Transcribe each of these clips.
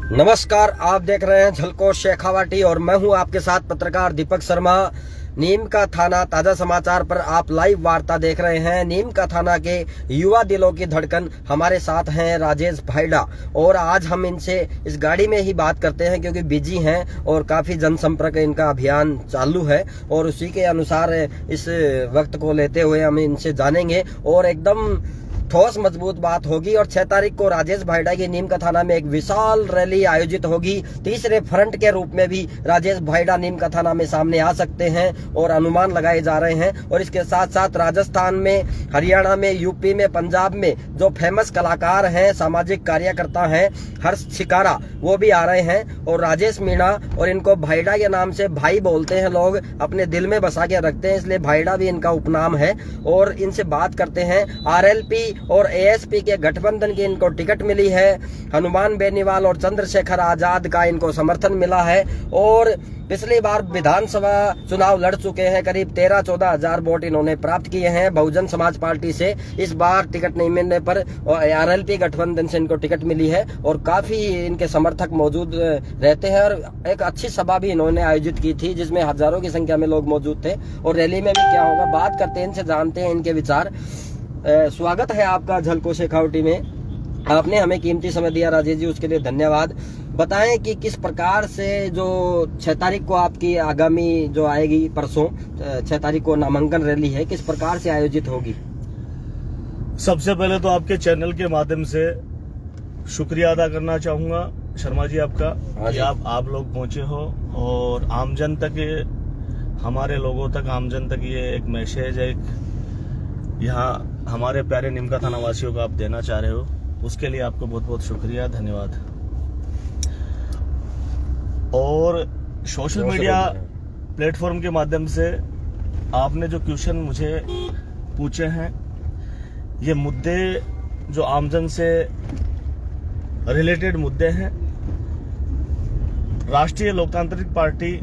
नमस्कार, आप देख रहे हैं झलको शेखावाटी और मैं हूं आपके साथ पत्रकार दीपक शर्मा। नीम का थाना ताजा समाचार पर आप लाइव वार्ता देख रहे हैं। नीम का थाना के युवा दिलों की धड़कन हमारे साथ हैं राजेश भाईडा, और आज हम इनसे इस गाड़ी में ही बात करते हैं क्योंकि बिजी हैं और काफी जनसंपर्क इनका अभियान चालू है, और उसी के अनुसार इस वक्त को लेते हुए हम इनसे जानेंगे और एकदम ठोस मजबूत बात होगी। और 6 तारीख को राजेश भाईडा की नीम का थाना में एक विशाल रैली आयोजित होगी। तीसरे फ्रंट के रूप में भी राजेश भाईडा नीम का थाना में सामने आ सकते हैं और अनुमान लगाए जा रहे हैं। और इसके साथ साथ राजस्थान में, हरियाणा में, यूपी में, पंजाब में जो फेमस कलाकार हैं, सामाजिक कार्यकर्ता हैं, हर्ष शिकारा, वो भी आ रहे हैं। और राजेश मीणा, और इनको भाईडा के नाम से भाई बोलते हैं लोग, अपने दिल में बसा के रखते हैं, इसलिए भाईडा भी इनका उपनाम है। और इनसे बात करते हैं। आरएलपी और एएसपी के गठबंधन की इनको टिकट मिली है। हनुमान बेनीवाल और चंद्रशेखर आजाद का इनको समर्थन मिला है, और पिछली बार विधानसभा चुनाव लड़ चुके हैं। करीब 13-14 हजार वोट इन्होंने प्राप्त किए हैं बहुजन समाज पार्टी से। इस बार टिकट नहीं मिलने पर आरएलपी गठबंधन से इनको टिकट मिली है, और काफी इनके समर्थक मौजूद रहते हैं। और एक अच्छी सभा भी इन्होंने आयोजित की थी जिसमें हजारों की संख्या में लोग मौजूद थे। और रैली में भी क्या होगा, बात करते हैं इनसे, जानते हैं इनके विचार। स्वागत है आपका झलको शेखावटी में। आपने हमें कीमती समय दिया राजेश जी, उसके लिए धन्यवाद। बताएं कि किस प्रकार से जो 6 तारीख को आपकी आगामी जो आएगी, परसों 6 तारीख को नामांकन रैली है, किस प्रकार से आयोजित होगी। सबसे पहले तो आपके चैनल के माध्यम से शुक्रिया अदा करना चाहूंगा शर्मा जी आपका, कि आप लोग पहुंचे हो और आमजन तक, हमारे लोगों तक, आमजन तक ये एक मैसेज, एक यहाँ हमारे प्यारे नीम का थाना वासियों को आप देना चाह रहे हो, उसके लिए आपको बहुत बहुत शुक्रिया, धन्यवाद। और सोशल मीडिया प्लेटफॉर्म के माध्यम से आपने जो क्वेश्चन मुझे पूछे हैं, ये मुद्दे जो आमजन से रिलेटेड मुद्दे हैं। राष्ट्रीय लोकतांत्रिक पार्टी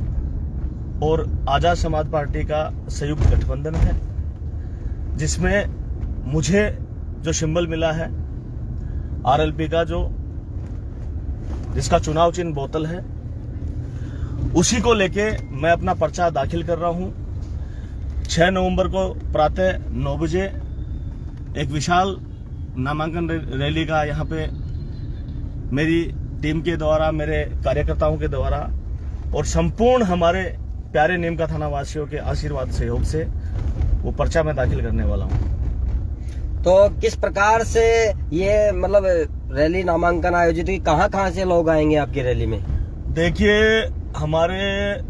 और आजाद समाज पार्टी का संयुक्त गठबंधन है, जिसमें मुझे जो सिंबल मिला है आरएलपी का, जिसका चुनाव चिन्ह बोतल है, उसी को लेके मैं अपना पर्चा दाखिल कर रहा हूं। 6 नवंबर को प्रातः 9 बजे एक विशाल नामांकन रैली का यहाँ पे मेरी टीम के द्वारा, मेरे कार्यकर्ताओं के द्वारा और संपूर्ण हमारे प्यारे नीम का थाना वासियों के आशीर्वाद सहयोग से वो पर्चा मैं दाखिल करने वाला हूं। तो किस प्रकार से ये मतलब रैली नामांकन आयोजित हुई, कहाँ से लोग आएंगे आपकी रैली में। देखिए, हमारे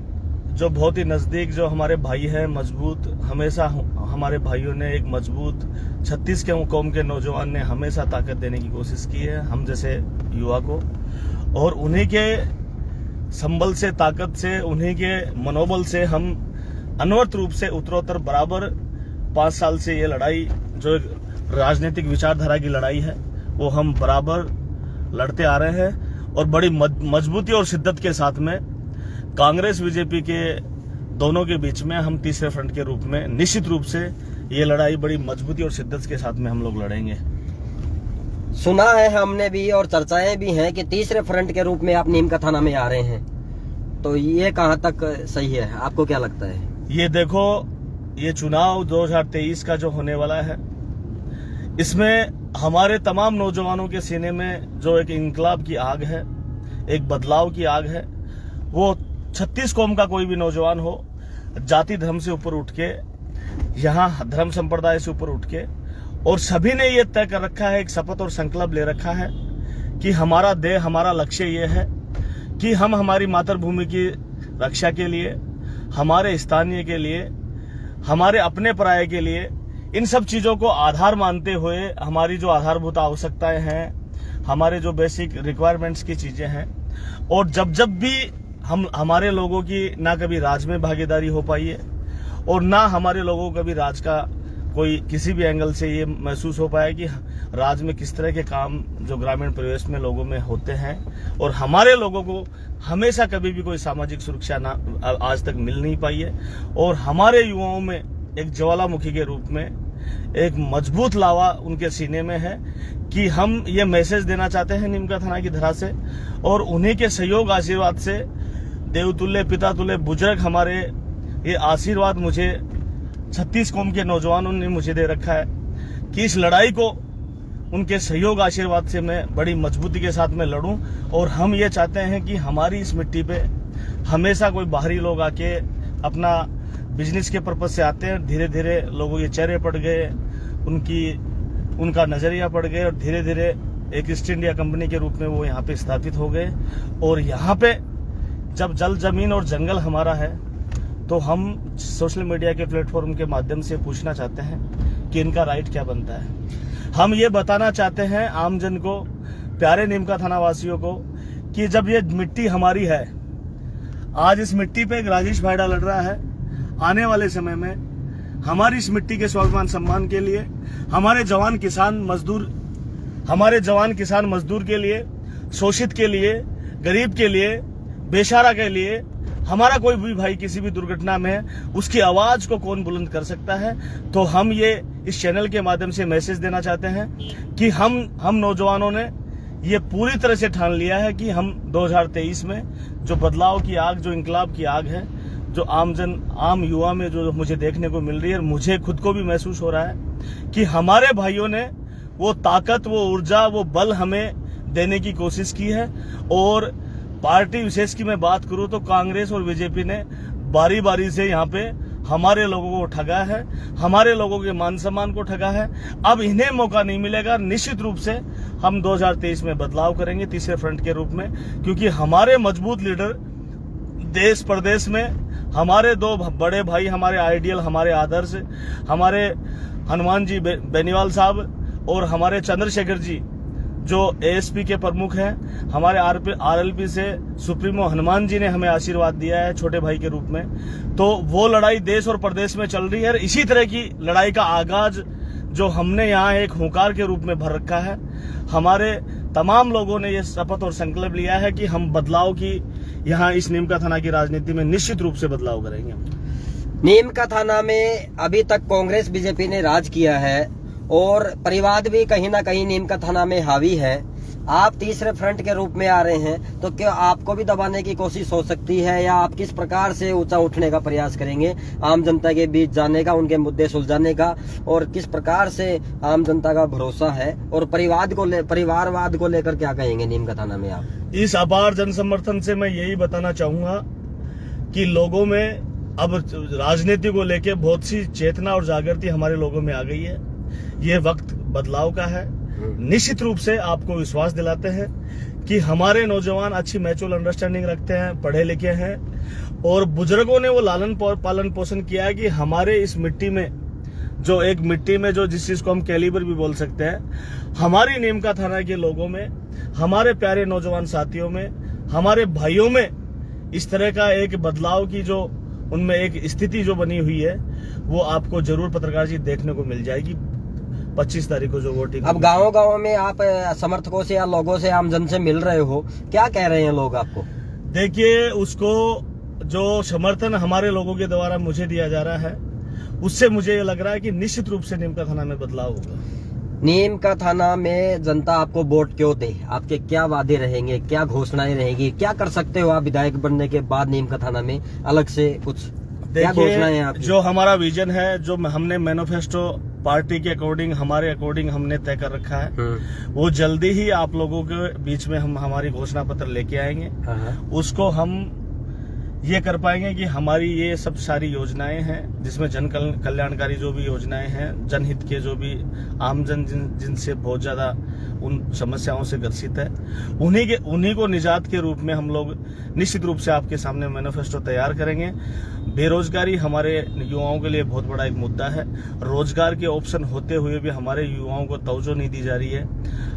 जो बहुत ही नजदीक जो हमारे भाई हैं, मजबूत, हमेशा हमारे भाइयों ने एक मजबूत 36 के कौम के नौजवान ने हमेशा ताकत देने की कोशिश की है हम जैसे युवा को, और उन्हीं के संबल से, ताकत से, उन्हीं के मनोबल से हम अनवरत रूप से उत्तरोत्तर बराबर 5 साल से ये लड़ाई, जो राजनीतिक विचारधारा की लड़ाई है, वो हम बराबर लड़ते आ रहे हैं। और बड़ी मजबूती और शिद्दत के साथ में कांग्रेस बीजेपी के दोनों के बीच में हम तीसरे फ्रंट के रूप में निश्चित रूप से ये लड़ाई बड़ी मजबूती और शिद्दत के साथ में हम लोग लड़ेंगे। सुना है हमने भी और चर्चाएं भी हैं कि तीसरे फ्रंट के रूप में आप नीम का थाना में आ रहे हैं, तो ये कहां तक सही है, आपको क्या लगता है। ये देखो, ये चुनाव 2023 का जो होने वाला है, इसमें हमारे तमाम नौजवानों के सीने में जो एक इंकलाब की आग है, एक बदलाव की आग है, वो 36 कौम का कोई भी नौजवान हो, जाति धर्म से ऊपर उठ के, यहाँ धर्म संप्रदाय से ऊपर उठ के, और सभी ने ये तय कर रखा है, एक शपथ और संकल्प ले रखा है कि हमारा देह, हमारा लक्ष्य ये है कि हम हमारी मातृभूमि की रक्षा के लिए, हमारे स्थानीय के लिए, हमारे अपने पराये के लिए, इन सब चीजों को आधार मानते हुए, हमारी जो आधारभूत आवश्यकताएं हैं, हमारे जो बेसिक रिक्वायरमेंट्स की चीजें हैं, और जब भी हमारे लोगों की ना कभी राज में भागीदारी हो पाई है, और ना हमारे लोगों को कभी राज का कोई किसी भी एंगल से ये महसूस हो पाया कि राज में किस तरह के काम जो ग्रामीण परिवेश में लोगों में होते हैं, और हमारे लोगों को हमेशा कभी भी कोई सामाजिक सुरक्षा ना आज तक मिल नहीं पाई है। और हमारे युवाओं में एक ज्वालामुखी के रूप में एक मजबूत लावा उनके सीने में है कि हम ये मैसेज देना चाहते हैं नीमका थाना की धरा से, और उन्हीं के सहयोग आशीर्वाद से देवतुल्य पितातुल्य बुजुर्ग हमारे ये आशीर्वाद मुझे 36 कौम के नौजवानों ने मुझे दे रखा है कि इस लड़ाई को उनके सहयोग आशीर्वाद से मैं बड़ी मजबूती के साथ में लड़ूं। और हम ये चाहते हैं कि हमारी इस मिट्टी पे हमेशा कोई बाहरी लोग आके अपना बिजनेस के पर्पज से आते हैं, धीरे धीरे लोगों के चेहरे पड़ गए, उनका नजरिया पड़ गए, और धीरे धीरे एक ईस्ट इंडिया कंपनी के रूप में वो यहाँ पे स्थापित हो गए। और यहाँ पे जब जल जमीन और जंगल हमारा है, तो हम सोशल मीडिया के प्लेटफॉर्म के माध्यम से पूछना चाहते हैं कि इनका राइट क्या बनता है। हम ये बताना चाहते हैं आम जन को, प्यारे नीमका थाना वासियों को, कि जब ये मिट्टी हमारी है, आज इस मिट्टी पे एक राजेश भाईडा लड़ रहा है, आने वाले समय में हमारी इस मिट्टी के स्वाभिमान सम्मान के लिए हमारे जवान किसान मजदूर के लिए, शोषित के लिए, गरीब के लिए, बेचारा के लिए, हमारा कोई भी भाई किसी भी दुर्घटना में है, उसकी आवाज को कौन बुलंद कर सकता है। तो हम ये इस चैनल के माध्यम से मैसेज देना चाहते हैं कि हम नौजवानों ने ये पूरी तरह से ठान लिया है कि हम 2023 में जो बदलाव की आग, जो इंकलाब की आग है, जो आम युवा में जो मुझे देखने को मिल रही है, मुझे खुद को भी महसूस हो रहा है कि हमारे भाइयों ने वो ताकत, वो ऊर्जा, वो बल हमें देने की कोशिश की है। और पार्टी विशेष की मैं बात करूं तो कांग्रेस और बीजेपी ने बारी बारी से यहाँ पे हमारे लोगों को ठगा है, हमारे लोगों के मान सम्मान को ठगा है। अब इन्हें मौका नहीं मिलेगा। निश्चित रूप से हम 2023 में बदलाव करेंगे तीसरे फ्रंट के रूप में, क्योंकि हमारे मजबूत लीडर देश प्रदेश में, हमारे दो बड़े भाई, हमारे आइडियल, हमारे आदर्श, हमारे हनुमान जी बेनीवाल साहब और हमारे चंद्रशेखर जी जो एएसपी के प्रमुख हैं, हमारे आरएलपी से सुप्रीमो हनुमान जी ने हमें आशीर्वाद दिया है छोटे भाई के रूप में। तो वो लड़ाई देश और प्रदेश में चल रही है। इसी तरह की लड़ाई का आगाज जो हमने यहाँ एक हुंकार के रूप में भर रखा है, हमारे तमाम लोगों ने ये शपथ और संकल्प लिया है कि हम बदलाव की यहाँ इस नीमका थाना की राजनीति में निश्चित रूप से बदलाव करेंगे। नीमका थाना में अभी तक कांग्रेस बीजेपी ने राज किया है और परिवाद भी कहीं ना कहीं नीमका थाना में हावी है। आप तीसरे फ्रंट के रूप में आ रहे हैं, तो क्या आपको भी दबाने की कोशिश हो सकती है, या आप किस प्रकार से ऊंचा उठने का प्रयास करेंगे, आम जनता के बीच जाने का, उनके मुद्दे सुलझाने का, और किस प्रकार से आम जनता का भरोसा है, और परिवारवाद को लेकर क्या कहेंगे नीमका थाना में आप? इस अपार जन समर्थन से मैं यही बताना चाहूंगा कि लोगों में अब राजनीति को लेकर बहुत सी चेतना और जागृति हमारे लोगों में आ गई है। ये वक्त बदलाव का है। निश्चित रूप से आपको विश्वास दिलाते हैं कि हमारे नौजवान अच्छी म्यूचुअल अंडरस्टैंडिंग रखते हैं, पढ़े लिखे हैं, और बुजुर्गों ने वो लालन पालन पोषण किया है कि हमारे इस मिट्टी में जो जिस चीज को हम कैलिबर भी बोल सकते हैं, हमारी नीमका थाना के लोगों में, हमारे प्यारे नौजवान साथियों में, हमारे भाइयों में इस तरह का एक बदलाव की जो उनमें एक स्थिति जो बनी हुई है, वो आपको जरूर पत्रकार जी देखने को मिल जाएगी 25 तारीख को जो वोटिंग। अब गांव में आप समर्थकों से या लोगों से, आम जन से मिल रहे हो, क्या कह रहे हैं लोग आपको? देखिए, उसको जो समर्थन हमारे लोगों के द्वारा मुझे दिया जा रहा है, उससे मुझे ये लग रहा है कि निश्चित रूप से नीमका थाना में बदलाव होगा। नीमका थाना में जनता आपको वोट क्यों दे? आपके क्या वादे रहेंगे, क्या घोषणाएं रहेंगी, क्या कर सकते हो आप विधायक बनने के बाद नीमका थाना में अलग से कुछ? देखिए, जो हमारा विजन है, जो हमने मैनिफेस्टो पार्टी के अकॉर्डिंग, हमारे अकॉर्डिंग हमने तय कर रखा है, वो जल्दी ही आप लोगों के बीच में हम हमारी घोषणा पत्र लेके आएंगे। उसको हम ये कर पाएंगे कि हमारी ये सब सारी योजनाएं हैं, जिसमें जन कल्याणकारी जो भी योजनाएं हैं, जनहित के जो भी आमजन जिनसे बहुत ज्यादा उन समस्याओं से ग्रसित है, उन्हीं को निजात के रूप में हम लोग निश्चित रूप से आपके सामने मैनिफेस्टो तैयार करेंगे। बेरोजगारी हमारे युवाओं के लिए बहुत बड़ा एक मुद्दा है। रोजगार के ऑप्शन होते हुए भी हमारे युवाओं को तवज्जो नहीं दी जा रही है।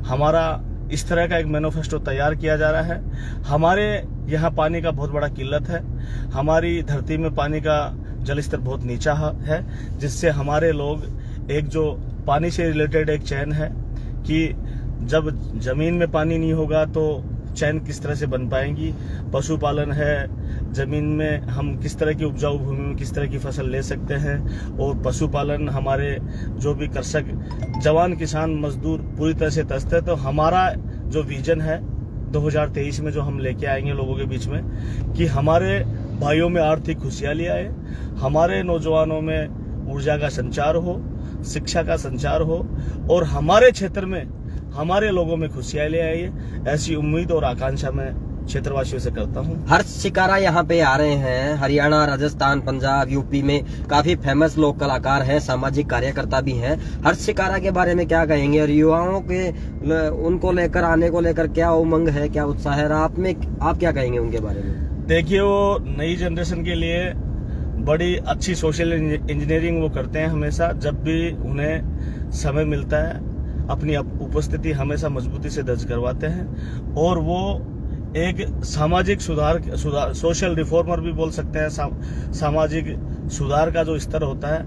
हमारा इस तरह का एक मैनिफेस्टो तैयार किया जा रहा है। हमारे यहाँ पानी का बहुत बड़ा किल्लत है। हमारी धरती में पानी का जल स्तर बहुत नीचा है, जिससे हमारे लोग एक जो पानी से रिलेटेड एक चैन है कि जब जमीन में पानी नहीं होगा तो चैन किस तरह से बन पाएंगी। पशुपालन है, जमीन में हम किस तरह की उपजाऊ भूमि में किस तरह की फसल ले सकते हैं, और पशुपालन हमारे जो भी कृषक जवान किसान मजदूर पूरी तरह से त्रस्त है। तो हमारा जो विजन है 2023 में जो हम लेके आएंगे लोगों के बीच में, कि हमारे भाइयों में आर्थिक खुशहाली आए, हमारे नौजवानों में ऊर्जा का संचार हो, शिक्षा का संचार हो, और हमारे क्षेत्र में हमारे लोगों में खुशहाली आए, ऐसी उम्मीद और आकांक्षा मैं क्षेत्रवासियों से करता हूँ। हर्ष शिकारा यहाँ पे आ रहे हैं। हरियाणा, राजस्थान, पंजाब, यूपी में काफी फेमस लोक कलाकार हैं, सामाजिक कार्यकर्ता भी हैं। हर्ष शिकारा के बारे में क्या कहेंगे, और युवाओं के उनको लेकर आने को लेकर क्या उमंग है, क्या उत्साह है, आप क्या कहेंगे उनके बारे में? देखिए, वो नई जनरेशन के लिए बड़ी अच्छी सोशल इंजीनियरिंग वो करते हैं। हमेशा जब भी उन्हें समय मिलता है अपनी उपस्थिति हमेशा मजबूती से दर्ज करवाते हैं, और वो एक सामाजिक सुधार सोशल रिफॉर्मर भी बोल सकते हैं। सामाजिक सुधार का जो स्तर होता है,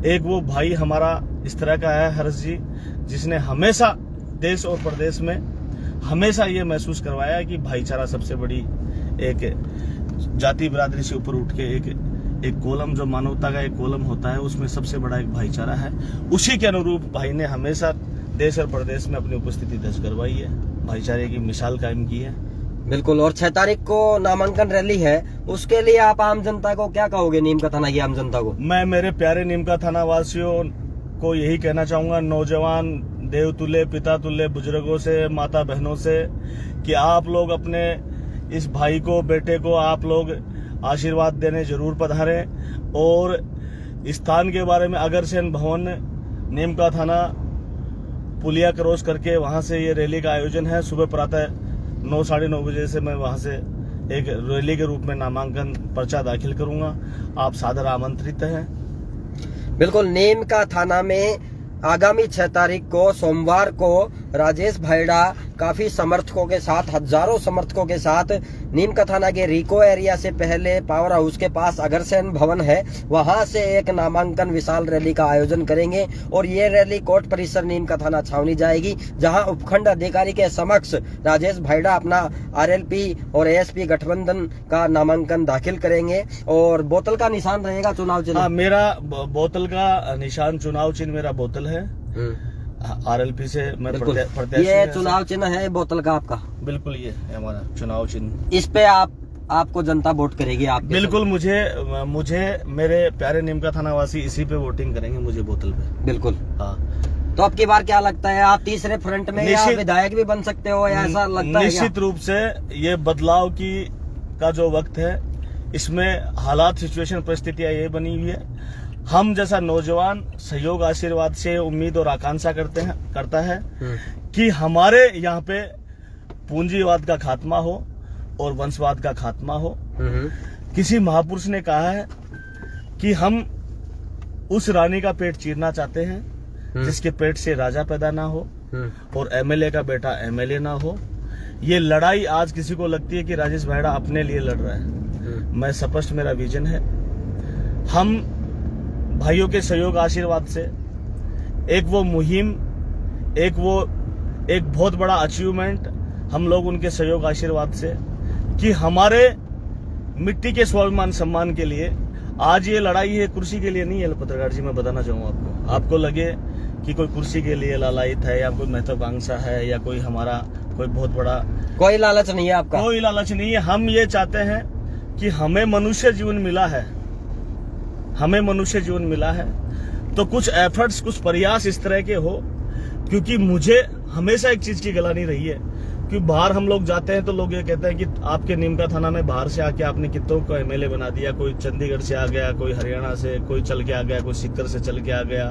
एक वो भाई हमारा इस तरह का है हर्ष जी, जिसने हमेशा देश और प्रदेश में हमेशा ये महसूस करवाया है कि भाईचारा सबसे बड़ी एक जाति बिरादरी से ऊपर उठ के एक कोलम, जो मानवता का एक कोलम होता है, उसमें सबसे बड़ा एक भाईचारा है। उसी के अनुरूप भाई ने हमेशा देश और प्रदेश में अपनी उपस्थिति दर्ज करवाई है, भाईचारे की मिसाल कायम की है। बिल्कुल। और 6 तारीख को नामांकन रैली है, उसके लिए आप आम जनता को क्या कहोगे, नीम का थाना की आम जनता को? मैं मेरे प्यारे नीम का थाना वासियों को यही कहना चाहूंगा, नौजवान देवतुल्य पिता तुल्य बुजुर्गों से, माता बहनों से, कि आप लोग अपने इस भाई को, बेटे को आप लोग आशीर्वाद देने जरूर पधारें। और स्थान के बारे में अग्रसेन भवन, नीम का थाना, पुलिया क्रॉस करके वहां से ये रैली का आयोजन है। सुबह प्रातः 9 साढ़े 9 बजे से मैं वहां से एक रैली के रूप में नामांकन पर्चा दाखिल करूंगा। आप सादर आमंत्रित हैं। बिल्कुल। नीम का थाना में आगामी 6 तारीख को सोमवार को राजेश भाईड़ा काफी समर्थकों के साथ, हजारों समर्थकों के साथ नीम का थाना के रिको एरिया से पहले पावर हाउस के पास अग्रसेन भवन है, वहां से एक नामांकन विशाल रैली का आयोजन करेंगे। और ये रैली कोर्ट परिसर नीम का थाना छावनी जाएगी, जहां उपखंड अधिकारी के समक्ष राजेश भाईड़ा अपना आरएलपी और एएसपी गठबंधन का नामांकन दाखिल करेंगे। और बोतल का निशान रहेगा चुनाव चिन्ह? मेरा बोतल का निशान चुनाव चिन्ह मेरा बोतल है। आरएलपी से मैं प्रत्याशी। ये चुनाव चिन्ह है बोतल का आपका? बिल्कुल, ये है हमारा चुनाव चिन्ह। इस पे आपको जनता वोट करेगी? आप बिल्कुल, मुझे मेरे प्यारे नीम का थाना वासी इसी पे वोटिंग करेंगे, मुझे बोतल पे। बिल्कुल। हाँ। तो अब की बार क्या लगता है, आप तीसरे फ्रंट में या विधायक भी बन सकते हो, या ऐसा लगता है? निश्चित रूप से ये बदलाव का जो वक्त है, इसमें हालात, सिचुएशन, परिस्थितियां ये बनी हुई है। हम जैसा नौजवान सहयोग आशीर्वाद से उम्मीद और आकांक्षा करता है कि हमारे यहाँ पे पूंजीवाद का खात्मा हो और वंशवाद का खात्मा हो। किसी महापुरुष ने कहा है कि हम उस रानी का पेट चीरना चाहते हैं जिसके पेट से राजा पैदा ना हो और एमएलए का बेटा एमएलए ना हो। ये लड़ाई आज किसी को लगती है कि राजेश भाईड़ा अपने लिए लड़ रहा है। मैं स्पष्ट, मेरा विजन है, हम भाइयों के सहयोग आशीर्वाद से एक वो मुहिम, एक बहुत बड़ा अचीवमेंट, हम लोग उनके सहयोग आशीर्वाद से, कि हमारे मिट्टी के स्वाभिमान सम्मान के लिए आज ये लड़ाई है, कुर्सी के लिए नहीं है। पत्रकार जी, मैं बताना चाहूंगा आपको लगे कि कोई कुर्सी के लिए लालायित है या कोई महत्वाकांक्षा है या कोई हमारा कोई बहुत बड़ा, कोई लालच नहीं है आपका? कोई लालच नहीं है। हम ये चाहते हैं कि हमें मनुष्य जीवन मिला है, तो कुछ एफर्ट्स, कुछ प्रयास इस तरह के हो। क्योंकि मुझे हमेशा एक चीज की गलानी रही है कि बाहर हम लोग जाते हैं तो लोग ये कहते हैं कि आपके नीम का थाना में बाहर से आके आपने कितनों को एमएलए बना दिया। कोई चंडीगढ़ से आ गया, कोई हरियाणा से, कोई चल के आ गया, कोई सीकर से चल के आ गया,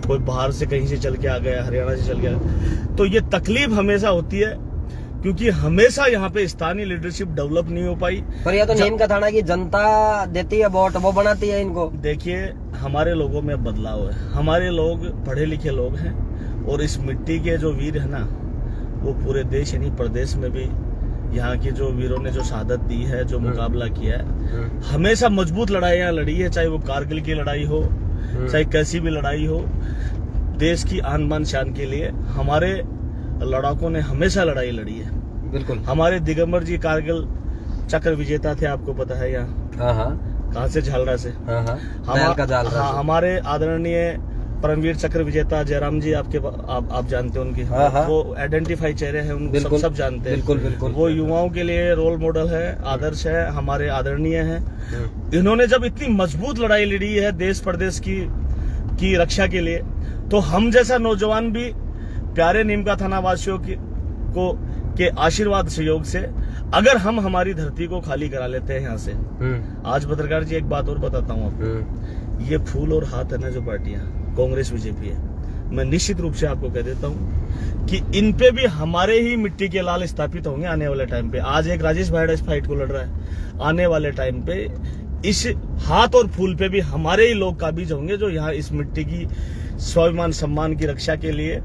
कोई बाहर से कहीं से चल के आ गया, हरियाणा से चल गया। तो ये तकलीफ हमेशा होती है क्योंकि हमेशा यहाँ पे स्थानीय लीडरशिप डेवलप नहीं हो पाई। पर यह तो नीम का थाना की जनता देती है वोट, वो बनाती है इनको। देखिए, हमारे लोगों में बदलाव है, हमारे लोग पढ़े लिखे लोग हैं, और इस मिट्टी के जो वीर है ना, वो पूरे देश यानी प्रदेश में भी यहाँ के जो वीरों ने जो शहादत दी है, जो मुकाबला किया है, हमेशा मजबूत लड़ाइयाँ लड़ी है। चाहे वो कारगिल की लड़ाई हो, चाहे कैसी भी लड़ाई हो, देश की आन बान शान के लिए हमारे लड़ाकों ने हमेशा लड़ाई लड़ी है। बिल्कुल। हमारे दिगंबर जी कारगिल चक्र विजेता थे, आपको पता है यहाँ। हाँ हाँ कहाँ से? झालरा से। हाँ बैल का जाल हाँ, हमारे आदरणीय परमवीर चक्र विजेता जयराम जी, आप जानते हैं उनकी। हाँ हाँ। वो आइडेंटिफाई चेहरे हैं, उनको सब जानते हैं। बिल्कुल बिल्कुल। वो युवाओं के लिए रोल मॉडल है, आदर्श है, हमारे आदरणीय हैं। इन्होंने जब इतनी मजबूत लड़ाई लड़ी है देश प्रदेश की रक्षा के लिए, तो हम जैसा नौजवान भी प्यारे नीम का थाना वासियों के आशीर्वाद सहयोग से अगर हम हमारी धरती को खाली करा लेते हैं यहाँ से। आज पत्रकार जी एक बात और बताता हूँ आपको, ये फूल और हाथ है ना जो पार्टियां कांग्रेस बीजेपी है, मैं निश्चित रूप से आपको कह देता हूँ कि इन पे भी हमारे ही मिट्टी के लाल स्थापित होंगे आने वाले टाइम पे। आज एक राजेश भाईडा इस फाइट को लड़ रहा है, आने वाले टाइम पे इस हाथ और फूल पे भी हमारे ही लोग काबिज होंगे, जो यहाँ इस मिट्टी की स्वाभिमान सम्मान की रक्षा के लिए,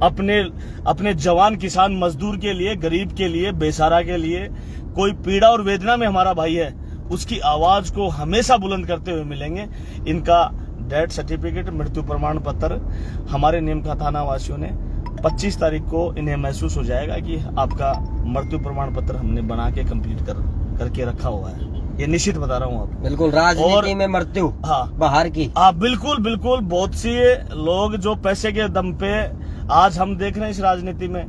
अपने जवान किसान मजदूर के लिए, गरीब के लिए, बेसहारा के लिए, कोई पीड़ा और वेदना में हमारा भाई है, उसकी आवाज को हमेशा बुलंद करते हुए मिलेंगे। इनका डेथ सर्टिफिकेट, मृत्यु प्रमाण पत्र हमारे नीम का थाना वासियों ने 25 तारीख को इन्हें महसूस हो जाएगा कि आपका मृत्यु प्रमाण पत्र हमने बना के कंप्लीट करके रखा हुआ है। ये निश्चित बता रहा हूँ आपको। बिल्कुल, राजनीति में मृत्यु हाँ बाहर की। हाँ बिल्कुल बिल्कुल। बहुत सी लोग जो पैसे के दम पे, आज हम देख रहे हैं इस राजनीति में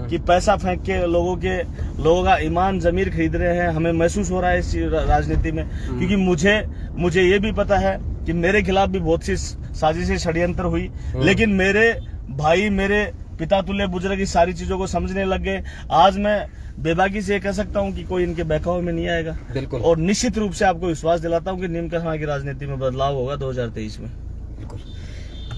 कि पैसा फेंक के लोगों का ईमान जमीर खरीद रहे हैं। हमें महसूस हो रहा है इस राजनीति में, क्योंकि मुझे ये भी पता है कि मेरे खिलाफ भी बहुत सी साजिशें षड्यंत्र हुई, लेकिन मेरे भाई, मेरे पिता तुल्य बुजुर्ग इस सारी चीजों को समझने लग गए। आज मैं बेबाकी से कह सकता हूं कि कोई इनके बहकावे में नहीं आएगा। बिल्कुल। और निश्चित रूप से आपको विश्वास दिलाता हूं कि नीम का थाना की राजनीति में बदलाव होगा 2023 में। बिल्कुल।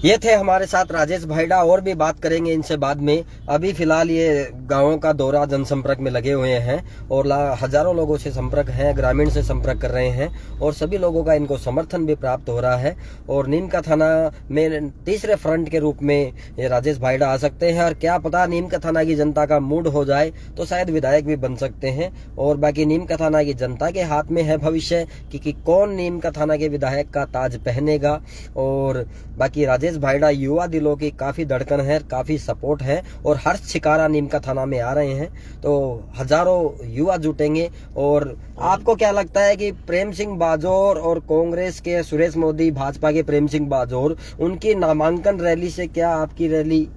ये थे हमारे साथ राजेश भाईडा, और भी बात करेंगे इनसे बाद में। अभी फिलहाल ये गांवों का दौरा, जनसंपर्क में लगे हुए हैं और हजारों लोगों से संपर्क है, ग्रामीण से संपर्क कर रहे हैं और सभी लोगों का इनको समर्थन भी प्राप्त हो रहा है। और नीम का थाना में तीसरे फ्रंट के रूप में ये राजेश भाईडा आ सकते हैं, और क्या पता नीम का थाना की जनता का मूड हो जाए तो शायद विधायक भी बन सकते हैं। और बाकी नीम का थाना की जनता के हाथ में है भविष्य कि कौन नीम का थाना के विधायक का ताज पहनेगा। और बाकी राजेश भाईडा युवा दिलों की काफी धड़कन है, काफी सपोर्ट है, और हर शिकारा नीम का थाना में आ रहे हैं तो हजारों युवा जुटेंगे। और आपको क्या लगता है कि प्रेम सिंह बाजोर और कांग्रेस के सुरेश मोदी, भाजपा के प्रेम सिंह बाजोर, उनकी नामांकन रैली से क्या आपकी रैली?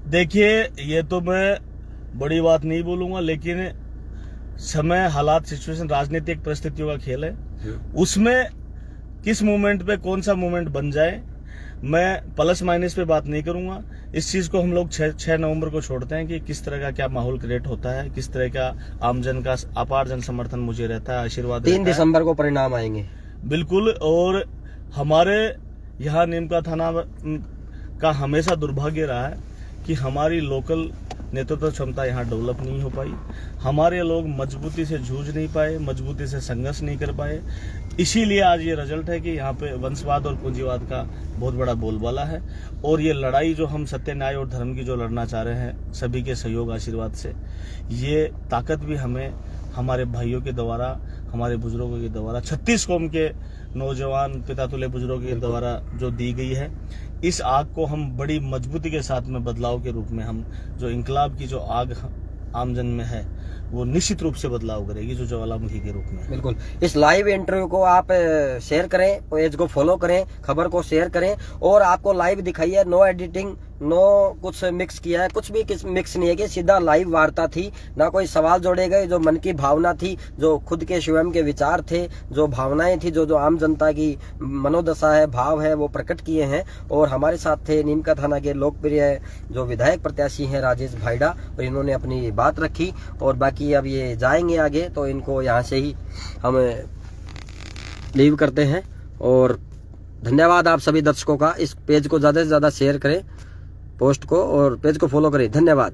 देखिए, ये तो मैं बड़ी बात नहीं बोलूंगा, लेकिन समय, हालात, सिचुएशन, राजनीतिक परिस्थितियों का खेल है। उसमें किस मूवमेंट पे कौन सा मूवमेंट बन जाए, मैं प्लस माइनस पे बात नहीं करूंगा। इस चीज को हम लोग 6 नवंबर को छोड़ते हैं कि किस तरह का क्या माहौल क्रिएट होता है, किस तरह का आमजन का अपार जन समर्थन मुझे रहता है, आशीर्वाद 3 दिसंबर को परिणाम आएंगे। बिल्कुल। और हमारे यहाँ नीम का थाना का हमेशा दुर्भाग्य रहा है कि हमारी लोकल नेतृत्व क्षमता यहाँ डेवलप नहीं हो पाई, हमारे लोग मजबूती से जूझ नहीं पाए, मजबूती से संघर्ष नहीं कर पाए। इसीलिए आज ये रिजल्ट है कि यहाँ पे वंशवाद और पूंजीवाद का बहुत बड़ा बोलबाला है। और ये लड़ाई जो हम सत्य, न्याय और धर्म की जो लड़ना चाह रहे हैं, सभी के सहयोग आशीर्वाद से, ये ताकत भी हमें हमारे भाइयों के द्वारा, हमारे बुजुर्गों के द्वारा, 36 कौम के नौजवान पिता तुल्य बुजुर्गों के द्वारा जो दी गई है, इस आग को हम बड़ी मजबूती के साथ में बदलाव के रूप में, हम जो इंकलाब की जो आग आमजन में है, वो निश्चित रूप से बदलाव करेगी, जो ज्वालामुखी के रूप में। बिल्कुल। इस लाइव इंटरव्यू को आप शेयर करें, पेज को फॉलो करें, खबर को शेयर करें, और आपको लाइव दिखाई है, नो एडिटिंग, नो कुछ मिक्स किया है, कुछ भी मिक्स नहीं है कि सीधा लाइव वार्ता थी, ना कोई सवाल जोड़े गए। जो मन की भावना थी, जो खुद के स्वयं के विचार थे, जो भावनाएं थी, जो आम जनता की मनोदशा है, भाव है, वो प्रकट किए हैं। और हमारे साथ थे नीम का थाना के लोकप्रिय जो विधायक प्रत्याशी हैं राजेश भाईडा, और इन्होंने अपनी बात रखी। और बाकी अब ये जाएंगे आगे, तो इनको यहाँ से ही हम लीव करते हैं। और धन्यवाद आप सभी दर्शकों का। इस पेज को ज्यादा से ज्यादा शेयर करें, पोस्ट को, और पेज को फॉलो करें। धन्यवाद।